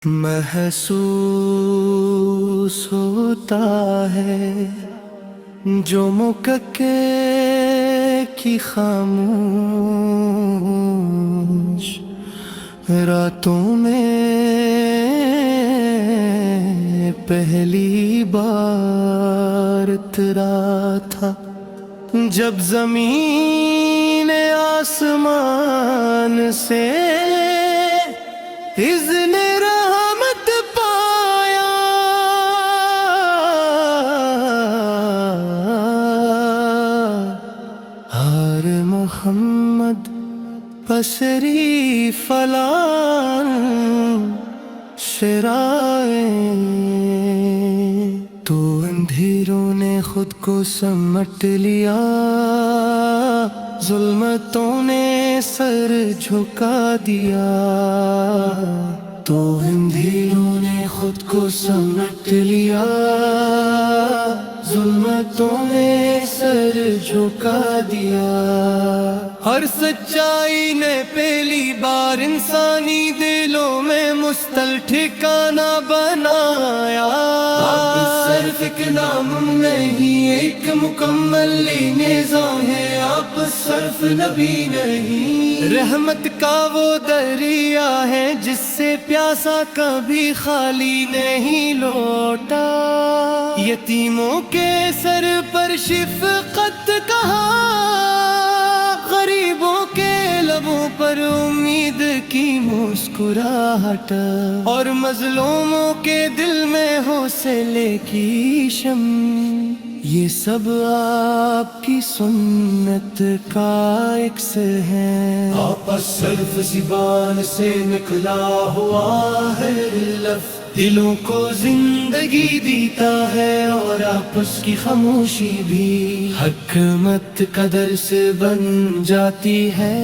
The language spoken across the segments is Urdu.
محسوس ہوتا ہے جو مککے کی خاموش راتوں میں پہلی بار اترا تھا، جب زمین آسمان سے اذن رحمت پایا۔ ہر محمد بصری فلان شرائیں، تو اندھیروں نے خود کو سمٹ لیا، ظلمتوں نے سر جھکا دیا۔ تو اندھیروں نے خود کو سمٹ لیا، ظلمتوں نے سر جھکا دیا۔ ہر سچائی نے پہلی بار انسانی دلوں میں مستل ٹھکانہ بنایا۔ اب صرف ایک نام نہیں، ایک مکمل نظام ہے، اب صرف نبی نہیں۔ رحمت کا وہ دریا ہے جس سے پیاسا کبھی خالی نہیں لوٹا۔ یتیموں کے سر پر شفقت کہاں، غریبوں کے لبوں پر امید کی مسکراہٹ، اور مظلوموں کے دل میں حوصلے کی شمع۔ یہ سب آپ کی سنت کا عکس ہے، آپس صرف زبان سے نکلا ہوا ہے لفظ دلوں کو زندگی دیتا ہے، اور آپس کی خاموشی بھی حکمت کا درس بن جاتی ہے۔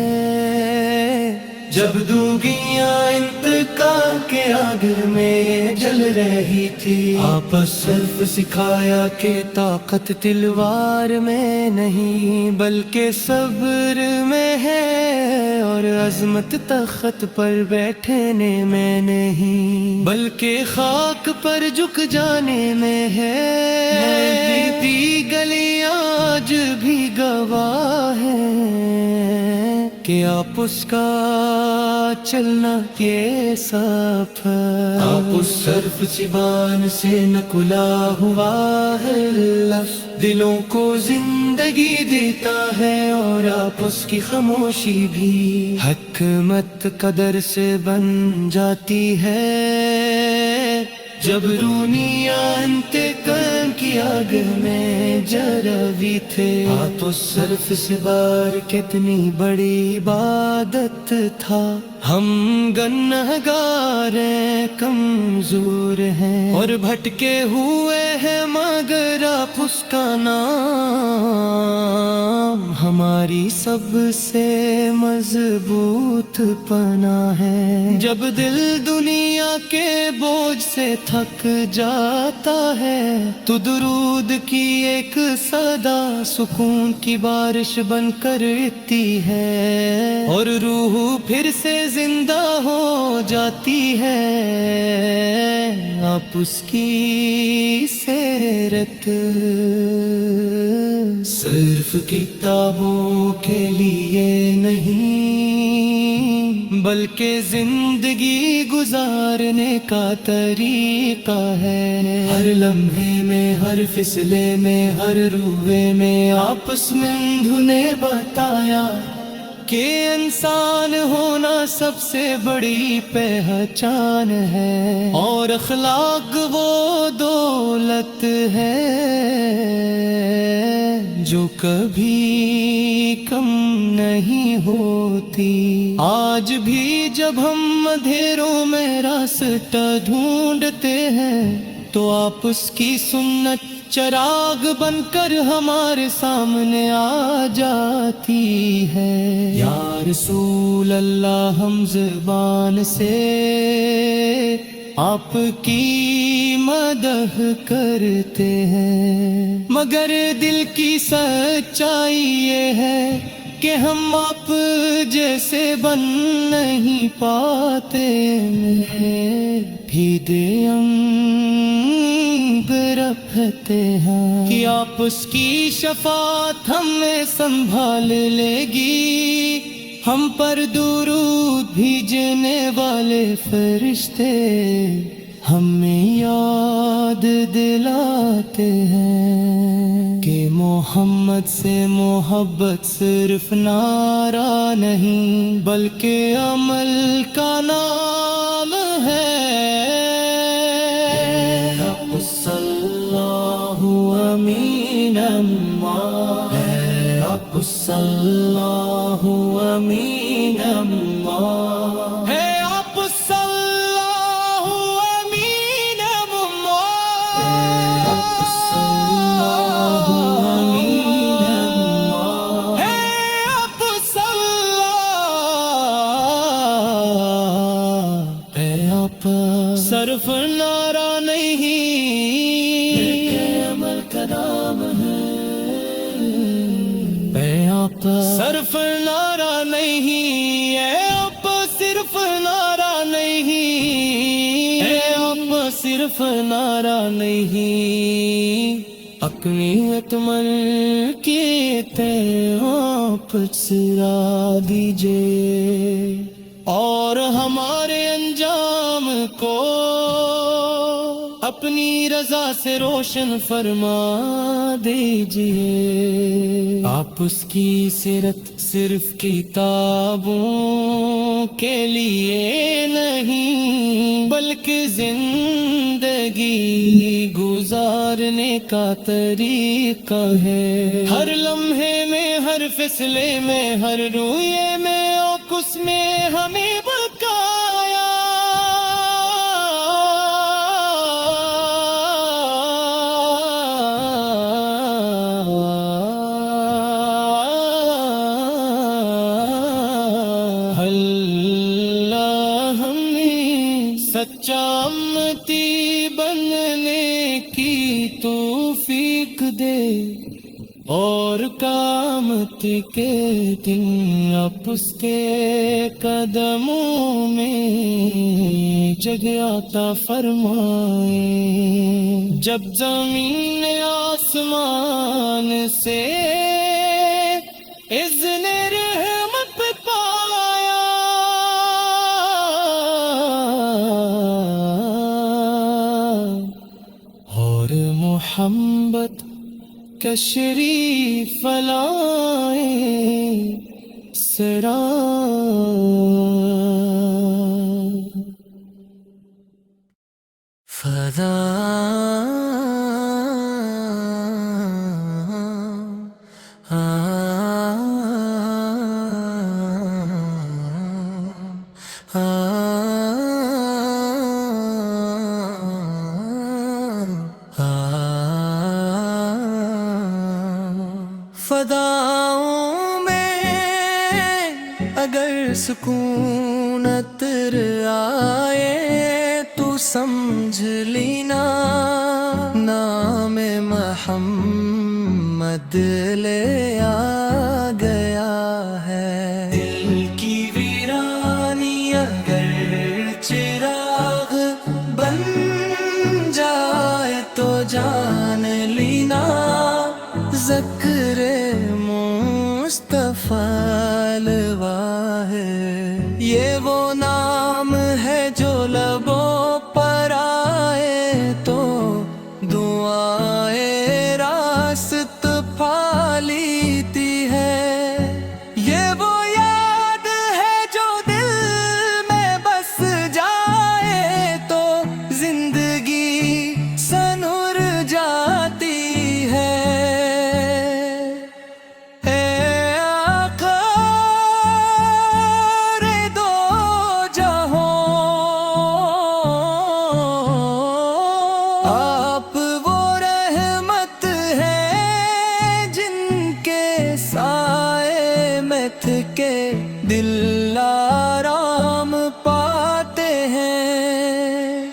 جب دوگیاں انتقام کے آگ میں جل رہی تھی، آپس صرف سکھایا کہ طاقت تلوار میں نہیں بلکہ صبر میں ہے، اور عظمت تخت پر بیٹھنے میں نہیں بلکہ خاک پر جھک جانے میں ہے۔ بیتی گلیاں آج بھی گواہ ہیں کہ آپس کا چلنا یہ سفر، آپس صرف زبان سے نکلا ہوا ہے لفظ دلوں کو زندگی دیتا ہے، اور آپس کی خاموشی بھی حکمت کا درس بن جاتی ہے۔ جب رونیاں انتقام کی آگ میں جروی تھے، آپس صرف سے بار کتنی بڑی عبادت تھا۔ ہم گنہگار ہیں، کمزور ہیں اور بھٹکے ہوئے ہیں، مگر آپ اس کا نام ہماری سب سے مضبوط پناہ ہے۔ جب دل دنیا کے بوجھ سے تھک جاتا ہے، تو درود کی ایک صدا سکون کی بارش بن کر اٹھتی ہے، اور روح پھر سے زندہ ہو جاتی ہے۔ آپ اس کی سیرت صرف کتابوں کے لیے نہیں بلکہ زندگی گزارنے کا طریقہ ہے۔ ہر لمحے میں، ہر فصلے میں، ہر روے میں آپس میں انہوں نے بتایا کہ انسان ہونا سب سے بڑی پہچان ہے، اور اخلاق وہ دولت ہے جو کبھی کم نہیں ہوتی۔ آج بھی جب ہم اندھیروں میں راستہ ڈھونڈتے ہیں، تو آپ اس کی سنت چراغ بن کر ہمارے سامنے آ جاتی ہے۔ یا رسول اللہ، ہم زبان سے آپ کی مدح کرتے ہیں، مگر دل کی سچائی یہ ہے کہ ہم آپ جیسے بن نہیں پاتے ہیں۔ بھی دیمب رکھتے ہیں کہ آپ اس کی شفاعت ہمیں سنبھال لے گی، ہم پر درود بھیجنے والے فرشتے ہمیں یاد دلاتے ہیں کہ محمد سے محبت صرف نعرہ نہیں بلکہ عمل کا نام ہے۔ رب صلی اللہ امین اللہ، رب صلی اللہ امین اللہ، رب صلی اللہ امین اللہ، رب صلی اللہ امین اللہ، رب صلی اللہ۔ اے آپ صرف نعرہ نہیں عمل کا نام ہے، اے آپ صرف نعرہ نہیں، اے آپ صرف نعرہ نہیں، اے آپ صرف نعرہ نہیں، اپنی اتمل کیتے آپ سرا دیجئے اور ہمارے انجام کو اپنی رضا سے روشن فرما دیجئے۔ آپ اس کی سیرت صرف کتابوں کے لیے نہیں بلکہ زندگی گزارنے کا طریقہ ہے۔ ہر لمحے میں، ہر فیصلے میں، ہر رویے میں اور اس میں ہمیں بقایا اللہ ہمیں سچا امتی بننے کی توفیق دے اور قیامت کے دن آپ اس کے قدموں میں جگہ عطا فرمائیں۔ جب زمین نے آسمان سے اذن رحمت پایا اور محبت تشریف لائے سرا فضا فضاؤں میں اگر سکون عطر آئے تو سمجھ لینا نام محمد لے آ گیا ہے۔ دل کی ویرانی اگر چراغ بن جائے تو جان لینا ذکر مصطفیٰ لوا ہے۔ یہ وہ نام ہے جو لبوں پر آئے تو دعائیں راست پا لیتی ہے۔ یہ وہ یاد ہے جو دل میں بس جائے تو زندگی سنور جاتی ہے۔ کے دل آرام پاتے ہیں۔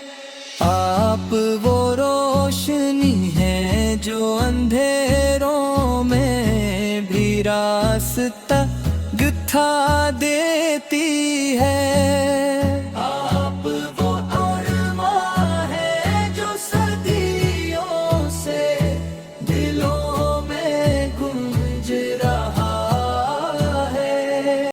آپ وہ روشنی ہیں جو اندھیروں میں بھی راستہ دکھا دیتی ہے۔